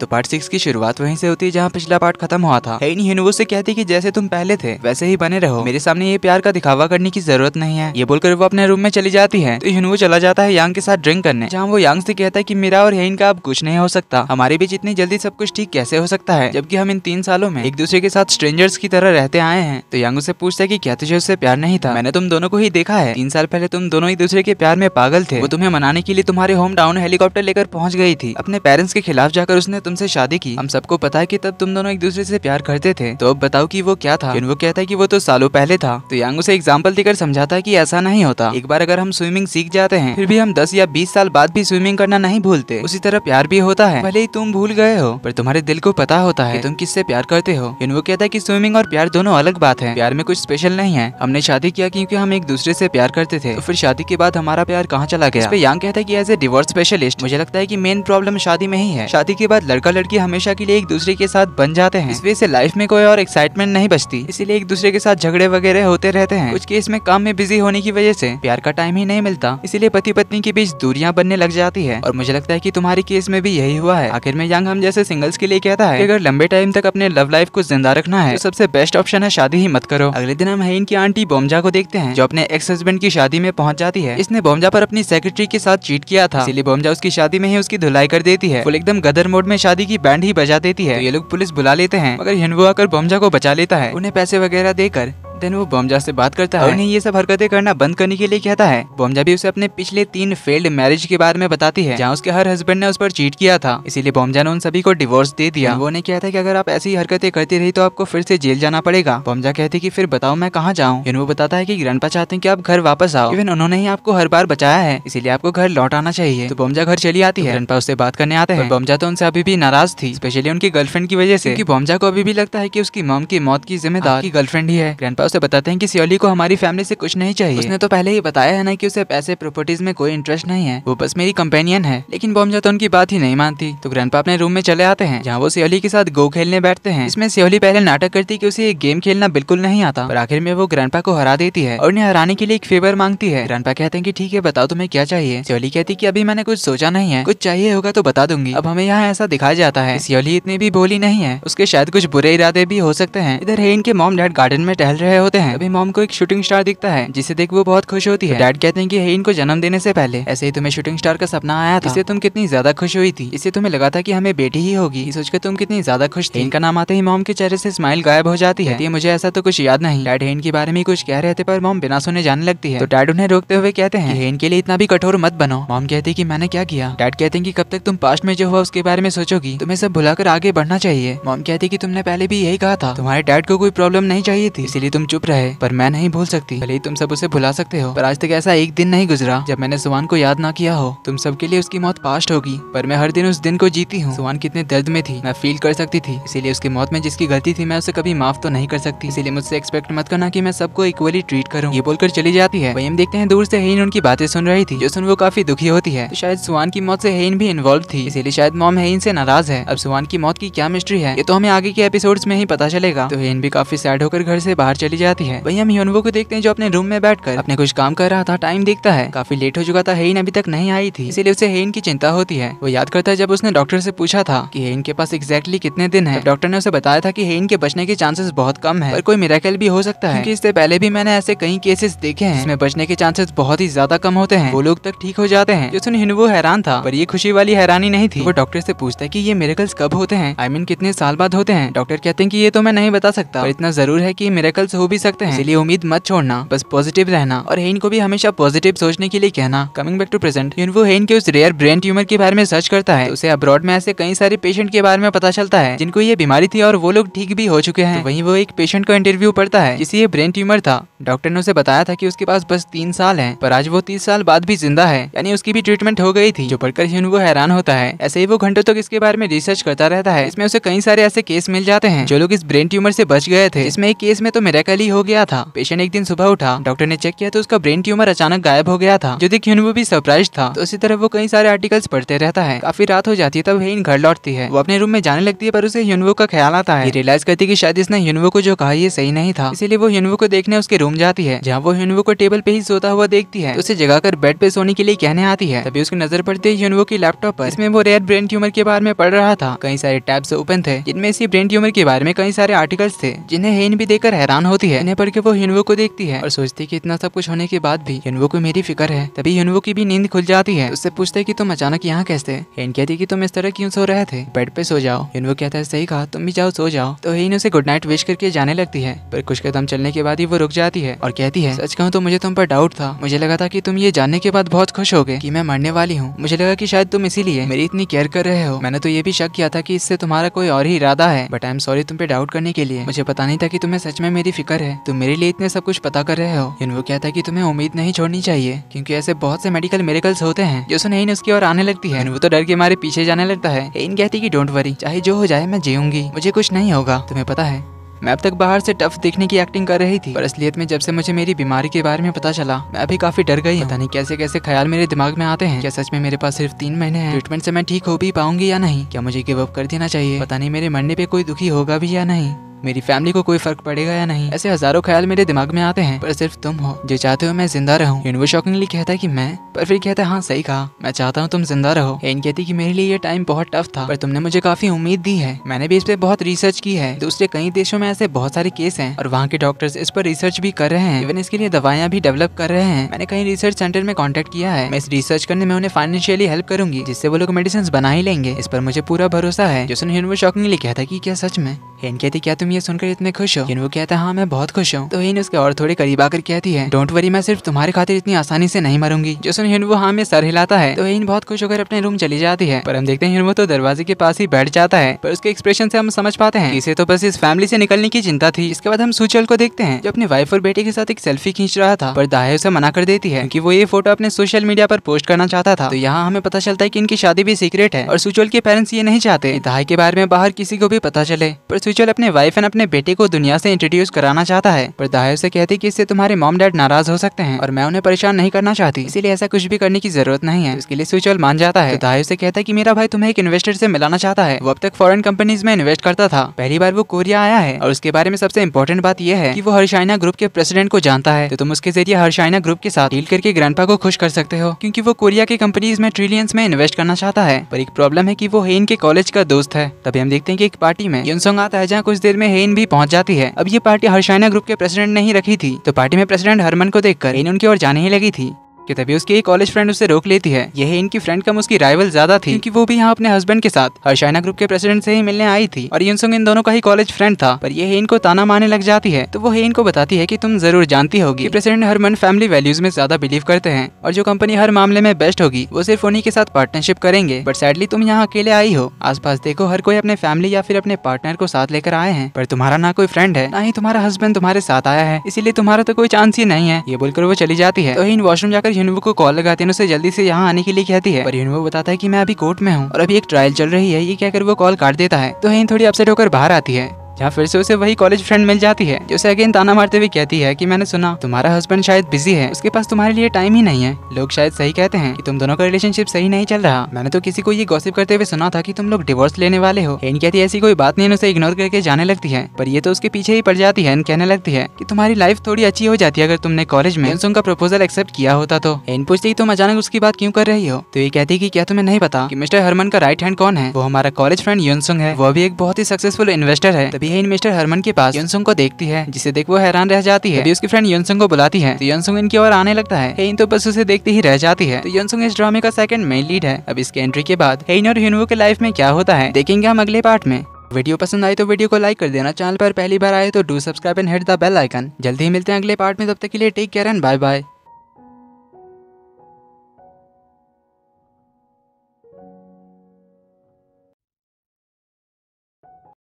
तो पार्ट 6 की शुरुआत वहीं से होती है जहाँ पिछला पार्ट खत्म हुआ था। हेइन हिनुवो से कहती कि जैसे तुम पहले थे वैसे ही बने रहो, मेरे सामने ये प्यार का दिखावा करने की जरूरत नहीं है। ये बोलकर वो अपने रूम में चली जाती है। तो हिनुवो चला जाता है यांग के साथ ड्रिंक करने, जहाँ वो यांग से कहता है कि मेरा और हेइन का अब कुछ नहीं हो सकता, हमारे बीच इतनी जल्दी सब कुछ ठीक कैसे हो सकता है जबकि हम इन 3 सालों में एक दूसरे के साथ स्ट्रेंजर्स की तरह रहते आए हैं। तो यांग उससे पूछता है कि क्या तुझे उससे प्यार नहीं था? मैंने तुम दोनों को ही देखा है, 3 साल पहले तुम दोनों एक दूसरे के प्यार में पागल थे। वो तुम्हें मनाने के लिए तुम्हारे होम टाउन हेलीकॉप्टर लेकर पहुंच गई थी, अपने पेरेंट्स के खिलाफ जाकर उसने तुमसे शादी की। हम सबको पता है कि तब तुम दोनों एक दूसरे से प्यार करते थे, तो अब बताओ कि वो क्या था? वो कहता है कि वो तो सालों पहले था। तो यांग उसे एग्जाम्पल देकर समझाता है कि ऐसा नहीं होता, एक बार अगर हम स्विमिंग सीख जाते हैं फिर भी हम 10 या 20 साल बाद भी स्विमिंग करना नहीं भूलते। उसी तरह प्यार भी होता है, भले ही तुम भूल गए हो पर तुम्हारे दिल को पता होता है कि तुम किससे प्यार करते हो। वो कहता है कि स्विमिंग और प्यार दोनों अलग बात है, प्यार में कुछ स्पेशल नहीं है। हमने शादी किया क्योंकि हम एक दूसरे से प्यार करते थे, तो फिर शादी के बाद हमारा प्यार कहाँ चला गया? इस पे यांग कहता है कि एज ए डिवोर्स स्पेशलिस्ट मुझे लगता है कि मेन प्रॉब्लम शादी में ही है। शादी के बाद लड़का लड़की हमेशा के लिए एक दूसरे के साथ बन जाते हैं, इस वजह से लाइफ में कोई और एक्साइटमेंट नहीं बचती, इसीलिए एक दूसरे के साथ झगड़े वगैरह होते रहते हैं। कुछ केस में काम में बिजी होने की वजह से प्यार का टाइम ही नहीं मिलता, इसीलिए पति पत्नी के बीच दूरियां बनने लग जाती है। और मुझे लगता है कि तुम्हारे केस में भी यही हुआ है। आखिर में यांग हम जैसे सिंगल्स के लिए कहता है कि अगर लंबे टाइम तक अपने लव लाइफ को जिंदा रखना है तो सबसे बेस्ट ऑप्शन है शादी ही मत करो। अगले दिन हम हेइन की आंटी बोमजा को देखते हैं जो अपने एक्स हस्बैंड की शादी में पहुंच जाती है। इसने बोमजा पर अपनी सेक्रेटरी के साथ चीट किया था, इसलिए बोमजा उसकी शादी में ही उसकी धुलाई कर देती है। फुल एकदम गदर मोड में शादी की बैंड ही बजा देती है। तो ये लोग पुलिस बुला लेते हैं, मगर हिनुवो आकर बोमजा को बचा लेता है, उन्हें पैसे वगैरह देकर। देन वो बोमजा से बात करता है और उन्हें ये सब हरकतें करना बंद करने के लिए कहता है। बोमजा भी उसे अपने पिछले 3 फेल्ड मैरिज के बारे में बताती है जहाँ उसके हर हस्बैंड ने उस पर चीट किया था, इसीलिए बोमजा ने उन सभी को डिवोर्स दे दिया। वो ने कहता है कि अगर आप ऐसी हरकतें करती रही तो आपको फिर से जेल जाना पड़ेगा। बोमजा कहती कि फिर बताओ मैं कहाँ जाऊँ? वो बताता है कि ग्रैंडपा चाहते हैं कि आप घर वापस आओ, इवन उन्होंने ही आपको हर बार बचाया है, इसीलिए आपको घर लौट आना चाहिए। तो बोमजा घर चली आती है, ग्रैंडपा उससे बात करने आते हैं। बोमजा तो उनसे अभी भी नाराज थी, स्पेशली उनकी गर्लफ्रेंड की वजह से, क्योंकि बोमजा को अभी भी लगता है कि उसकी मॉम की मौत की जिम्मेदार गर्लफ्रेंड ही है। ग्रैंडपा उसे बताते हैं कि को हमारी फैमिली से कुछ नहीं चाहिए, उसने तो पहले ही बताया है ना कि उसे पैसे प्रॉपर्टीज में कोई इंटरेस्ट नहीं है, वो बस मेरी कंपेनियन है। लेकिन बोमजा तो उनकी बात ही नहीं मानती। तो ग्रैंडपा अपने रूम में चले आते हैं जहाँ वो सियोली के साथ गो खेलने बैठते हैं। इसमें सियोली पहले नाटक करती कि उसे गेम खेलना बिल्कुल नहीं आता, पर आखिर में वो ग्रैंडपा को हरा देती है और उन्हें हराने के लिए एक फेवर मांगती है। ग्रैंडपा कहते हैं कि ठीक है बताओ तुम्हें क्या चाहिए? सियोली कहती कि अभी मैंने कुछ सोचा नहीं है, कुछ चाहिए होगा तो बता दूंगी। अब हमें यहाँ ऐसा दिखाया जाता है सियोली इतनी भी भोली नहीं है, उसके शायद कुछ बुरे इरादे भी हो सकते हैं। इधर हेइन के मॉम डैड गार्डन में टहल रहे होते हैं, अभी मॉम को एक शूटिंग स्टार दिखता है जिसे देख वो बहुत खुश होती है। डैड कहते हैं कि हेइन को जन्म देने से पहले ऐसे ही तुम्हें शूटिंग स्टार का सपना आया था, इससे तुम कितनी ज्यादा खुश हुई थी, इससे तुम्हें लगा था कि हमें बेटी ही होगी, ये सोचकर तुम कितनी ज्यादा खुश थी। हेइन का नाम आते ही मॉम के चेहरे से स्माइल गायब हो जाती है। मुझे ऐसा तो कुछ याद नहीं। डैड हेइन के बारे में कुछ कह रहे थे पर मॉम बिना सुने जाने लगती है। तो डैड उन्हें रोकते हुए कहते हैं हेइन के लिए इतना भी कठोर मत बनो। मॉम कहती है कि मैंने क्या किया? डैड कहते हैं कि कब तक तुम पास्ट में जो हुआ उसके बारे में सोचोगी, तुम्हें सब भुलाकर आगे बढ़ना चाहिए। मॉम कहती है कि तुमने पहले भी यही कहा था, तुम्हारे डैड को कोई प्रॉब्लम नहीं चाहिए थी, इसीलिए तुम चुप रहे, पर मैं नहीं भूल सकती। भले ही तुम सब उसे भुला सकते हो, पर आज तक ऐसा एक दिन नहीं गुजरा जब मैंने सुवान को याद ना किया हो। तुम सबके लिए उसकी मौत पास्ट होगी, पर मैं हर दिन उस दिन को जीती हूँ। सुवान कितने दर्द में थी मैं फील कर सकती थी, इसीलिए उसकी मौत में जिसकी गलती थी मैं उसे कभी माफ तो नहीं कर सकती, इसीलिए मुझसे एक्सपेक्ट मत करना कि मैं सबको इक्वली ट्रीट करूँ। ये बोलकर चली जाती है। वहीं हम देखते हैं दूर से हेइन उनकी बातें सुन रही थी, जो सुन वो काफी दुखी होती है। तो शायद सुवान की मौत से हेइन भी इन्वॉल्व थी, इसीलिए शायद मॉम हेइन से नाराज है। अब सुवान की मौत की क्या मिस्ट्री है ये तो हमें आगे के एपिसोड्स में ही पता चलेगा। तो हेइन भी काफी सैड होकर घर से बाहर चली जाती है। वहीं हम हिनुवो को देखते हैं जो अपने रूम में बैठकर अपने कुछ काम कर रहा था। टाइम देखता है काफी लेट हो चुका था, हेइन अभी तक नहीं आई थी, इसीलिए उसे हेइन की चिंता होती है। वो याद करता है जब उसने डॉक्टर से पूछा था कि हेइन के पास एग्जैक्टली कितने दिन है। डॉक्टर ने उसे बताया था कि हेइन के बचने के चांसेस बहुत कम है, पर कोई मिरेकल भी हो सकता है, क्योंकि इससे पहले भी मैंने ऐसे कई केसेस देखे हैं जिसमें बचने के चांसेस बहुत ही ज्यादा कम होते हैं, वो लोग तक ठीक हो जाते हैं। जो सुन हिनुवो हैरान था, पर ये खुशी वाली हैरानी नहीं थी। वो डॉक्टर से पूछता है कि ये मिरेकल्स कब होते हैं, आई मीन कितने साल बाद होते हैं। डॉक्टर कहते हैं कि ये तो मैं नहीं बता सकता, पर इतना जरूर है कि मिरेकल्स हो भी सकते हैं, इसलिए उम्मीद मत छोड़ना, बस पॉजिटिव रहना और हेइन को भी हमेशा पॉजिटिव सोचने के लिए कहना। कमिंग बैक टू प्रेजेंट, हिनुवो हेइन के उस रेयर ब्रेन ट्यूमर के बारे में सर्च करता है, तो उसे अब्रॉड में ऐसे कई सारे पेशेंट के बारे में पता चलता है जिनको ये बीमारी थी और वो लोग ठीक भी हो चुके हैं। तो वहीं वो एक पेशेंट का इंटरव्यू पढ़ता है जिसे ये ब्रेन ट्यूमर था। डॉक्टर ने उसे बताया था कि उसके पास बस 3 साल हैं, पर आज वो 30 साल बाद भी जिंदा है, यानी उसकी भी ट्रीटमेंट हो गई थी, जो पढ़कर हिनुवो हैरान होता है। ऐसे ही वो घंटों तक इसके बारे में रिसर्च करता रहता है। इसमें उसे कई सारे ऐसे केस मिल जाते हैं जो लोग इस ब्रेन ट्यूमर से बच गए थे। इसमें एक केस में तो मिरेकल ही हो गया था। पेशेंट एक दिन सुबह उठा, डॉक्टर ने चेक किया तो उसका ब्रेन ट्यूमर अचानक गायब हो गया था, जो देख हिनुवो भी सरप्राइज था। तो इसी तरह वो कई सारे आर्टिकल्स पढ़ते रहता है। काफी रात हो जाती है तब हेइन घर लौटती है। वो अपने रूम में जाने लगती है, पर उसे हिनुवो का ख्याल आता है। रियलाइज करती है कि शायद इसने हिनुवो को जो कहा ये सही नहीं था, इसीलिए वो हिनुवो को देखने उसके रूम रूम जाती है जहाँ वो ह्यूनवो को टेबल पे ही सोता हुआ देखती है। उसे जगाकर बेड पे सोने के लिए कहने आती है। तभी उसकी नजर पड़ती है ह्यूनवो की लैपटॉप पर। इसमें वो रेयर ब्रेन ट्यूमर के बारे में पढ़ रहा था। कई सारे टैब्स ओपन थे जिनमें इसी ब्रेन ट्यूमर के बारे में कई सारे आर्टिकल्स थे जिन्हें हेन भी देखकर हैरान होती है। इन्हें पढ़ के वो ह्यूनवो को देखती है और सोचती है कि इतना सब कुछ होने के बाद भी ह्यूनवो को मेरी फिक्र है। तभी ह्यूनवो की भी नींद खुल जाती है। उससे पूछते है कि तुम अचानक यहाँ कैसे? हेन कहती है कि तुम इस तरह क्यों सो रहे थे, बेड पे सो जाओ। ह्यूनवो कहता है सही कहा, तुम भी जाओ सो जाओ। तो हेन उसे गुड नाइट विश करके जाने लगती है, पर कुछ कदम चलने के बाद ही वो रुक जाती है और कहती है सच कहूँ तो मुझे तुम पर डाउट था। मुझे लगा था कि तुम ये जानने के बाद बहुत खुश होगे कि मैं मरने वाली हूँ। मुझे लगा कि शायद तुम इसीलिए मेरी इतनी केयर कर रहे हो। मैंने तो ये भी शक किया था कि इससे तुम्हारा कोई और ही इरादा है, बट आई एम सॉरी तुम पे डाउट करने के लिए। मुझे पता नहीं था कि तुम्हें सच में मेरी फिक्र है, तुम मेरे लिए इतने सब कुछ पता कर रहे हो। ह्यूनवो कहता है कि तुम्हें उम्मीद नहीं छोड़नी चाहिए क्योंकि ऐसे बहुत से मेडिकल मिरेकल्स होते हैं। जो सुन हेन उसकी ओर आने लगती है। ह्यूनवो तो डर के मारे पीछे जाने लगता है। हेन कहती है कि डोंट वरी, चाहे जो हो जाए मैं जीऊंगी, मुझे कुछ नहीं होगा। तुम्हें पता है मैं अब तक बाहर से टफ दिखने की एक्टिंग कर रही थी, पर असलियत में जब से मुझे मेरी बीमारी के बारे में पता चला मैं अभी काफी डर गई। पता नहीं कैसे कैसे ख्याल मेरे दिमाग में आते हैं। क्या सच में मेरे पास सिर्फ 3 महीने हैं? ट्रीटमेंट से मैं ठीक हो भी पाऊंगी या नहीं? क्या मुझे गिव अप कर देना चाहिए? पता नहीं मेरे मरने पे कोई दुखी होगा भी या नहीं? मेरी फैमिली को कोई फर्क पड़ेगा या नहीं? ऐसे हजारों ख्याल मेरे दिमाग में आते हैं, पर सिर्फ तुम हो जो चाहते हो मैं जिंदा रहूं। ह्यूनवो शॉकिंगली कहता है कि मैं, पर फिर कहता है हाँ सही कहा, मैं चाहता हूँ तुम जिंदा रहो। हेन कहती कि मेरे लिए ये टाइम बहुत टफ था, पर तुमने मुझे काफी उम्मीद दी है। मैंने भी इस पे बहुत रिसर्च की है। दूसरे कई देशों में ऐसे बहुत सारे केस हैं और वहाँ के डॉक्टर्स इस पर रिसर्च भी कर रहे हैं। इवन इसके लिए दवाइयाँ भी डेवलप कर रहे हैं। मैंने कई रिसर्च सेंटर में कॉन्टेक्ट किया है। मैं इस रिसर्च करने में उन्हें फाइनेंशियली हेल्प करूंगी जिससे वो लोग मेडिसिन बना ही लेंगे। इस पर मुझे पूरा भरोसा है। जो सुन ह्यूनवो शॉकिंगली कहता है कि क्या सच में? हेन कहती क्या तुम ये सुनकर इतने खुश हो? ह्यूनवो कहता है हाँ मैं बहुत खुश हूँ। तो हेन उसके और थोड़े करीब आकर कहती है डोंट वरी, मैं सिर्फ तुम्हारी खातिर इतनी आसानी से नहीं मरूंगी। जो सुन ह्यूनवो हाँ में सर हिलाता है। तो हेन बहुत खुश होकर अपने रूम चली जाती है। पर हम देखते हैं ह्यूनवो तो दरवाजे के पास ही बैठ जाता है, पर उसके एक्सप्रेशन से हम समझ पाते हैं इसे तो बस इस फैमिली से निकलने की चिंता थी। इसके बाद हम सूचल को देखते हैं जो अपनी वाइफ और बेटे के साथ एक सेल्फी खींच रहा था, पर दाहे उसे मना कर देती है क्योंकि वो ये फोटो अपने सोशल मीडिया पर पोस्ट करना चाहता था। तो यहाँ हमें पता चलता है कि इनकी शादी भी सीक्रेट है और सूचल के पेरेंट्स ये नहीं चाहते दाहे के बारे में बाहर किसी को भी पता चले। पर सूचल अपने वाइफ एंड अपने बेटे को दुनिया से इंट्रोड्यूस कराना चाहता है, पर दाहे उसे कहती कि इससे तुम्हारे मॉम डैड नाराज हो सकते हैं और मैं उन्हें परेशान नहीं करना चाहती, इसीलिए ऐसा कुछ भी करने की जरूरत नहीं है। इसके लिए सूचल मान जाता है। तो दाहे उसे कहता है कि मेरा भाई तुम्हें एक इन्वेस्टर से मिलाना चाहता है। वो अब तक फॉरेन कंपनीज में इन्वेस्ट करता था, पहली बार वो कोरिया आया है और उसके बारे में सबसे इंपॉर्टेंट बात यह है कि वो हर्षाइना ग्रुप के प्रेसिडेंट को जानता है। तो तुम उसके जरिए हर्षाइना ग्रुप के साथ डील करके ग्रैंडपा को खुश कर सकते हो क्योंकि वो कोरिया की कंपनीज में ट्रिलियंस में इन्वेस्ट करना चाहता है। पर एक प्रॉब्लम है कि वो हेन के कॉलेज का दोस्त है। तभी हम देखते हैं कि एक पार्टी में युनसोंग आता है जहाँ कुछ देर में हेन भी पहुंच जाती है। अब ये पार्टी हर्षाइना ग्रुप के प्रेसिडेंट ने ही रखी थी, तो पार्टी में प्रेसिडेंट हरमन को देखकर हेन उनकी ओर जाने ही लगी थी कि तभी उसकी एक कॉलेज फ्रेंड उसे रोक लेती है। यह इनकी फ्रेंड कम उसकी राइवल ज्यादा थी क्योंकि वो भी यहाँ अपने हस्बैंड के साथ हर्षाइना ग्रुप के प्रेसिडेंट से ही मिलने आई थी और युनसोंग इन दोनों का ही कॉलेज फ्रेंड था। पर ये हेन को ताना मारने लग जाती है। तो वो हेन को बताती है कि तुम जरूर जानती होगी प्रेसिडेंट हरमन फैमिली वैल्यूज में ज्यादा बिलीव करते हैं और जो कंपनी हर मामले में बेस्ट होगी वो सिर्फ उन्हीं के साथ पार्टनरशिप करेंगे। बट सैडली तुम यहाँ अकेले आई हो। आसपास देखो हर कोई अपने फैमिली या फिर अपने पार्टनर को साथ लेकर आए हैं, पर तुम्हारा ना कोई फ्रेंड है ना ही तुम्हारा हस्बैंड तुम्हारे साथ आया है, इसीलिए तुम्हारा तो कोई चांस ही नहीं है। ये बोलकर वो चली जाती है। तो हेन वॉशरूम जाकर ह्यूनवो को कॉल लगाती है, उसे जल्दी से यहाँ आने के लिए कहती है। पर ह्यूनवो बताता है कि मैं अभी कोर्ट में हूँ और अभी एक ट्रायल चल रही है। ये कहकर वो कॉल काट देता है। तो हेन थोड़ी अपसेट होकर बाहर आती है जहाँ फिर से उसे वही कॉलेज फ्रेंड मिल जाती है जो उसे अगेन ताना मारते हुए कहती है कि मैंने सुना तुम्हारा हस्बैंड शायद बिजी है, उसके पास तुम्हारे लिए टाइम ही नहीं है। लोग शायद सही कहते हैं कि तुम दोनों का रिलेशनशिप सही नहीं चल रहा। मैंने तो किसी को ये गॉसिप करते हुए सुना था कि तुम लोग डिवोर्स लेने वाले हो। हेन कहती है ऐसी कोई बात नहीं, उसे इग्नोर करके जाने लगती है। पर ये तो उसके पीछे ही पड़ जाती है। कहने लगती है कि तुम्हारी लाइफ थोड़ी अच्छी हो जाती है अगर तुमने कॉलेज में युनसोंग का प्रपोजल एक्सेप्ट किया होता। तो हेन पूछती तुम अचानक उसकी बात क्यों कर रही हो? तो ये कहती कि क्या तुम्हें नहीं पता कि मिस्टर हरमन का राइट हैंड कौन है? वो हमारा कॉलेज फ्रेंड युनसोंग है। वो भी एक बहुत ही सक्सेसफुल इन्वेस्टर है। तभी हेन मिस्टर हरमन के पास युनसोंग को देखती है जिसे देख वो हैरान रह जाती है। तभी उसकी फ्रेंड युनसोंग को बुलाती है तो युनसोंग इनकी ओर आने लगता है। हेन तो बस उसे देखते ही रह जाती है। तो युनसोंग इस ड्रामे का सेकंड मेन लीड है। अब इसके एंट्री के बाद हेन और ह्यूनवो के लाइफ में क्या होता है देखेंगे हम अगले पार्ट में। वीडियो पसंद आई तो वीडियो को लाइक कर देना। चैनल पर पहली बार आए तो do subscribe and hit the bell icon. जल्दी ही मिलते हैं अगले पार्ट में, तब तक के लिए take care and bye bye.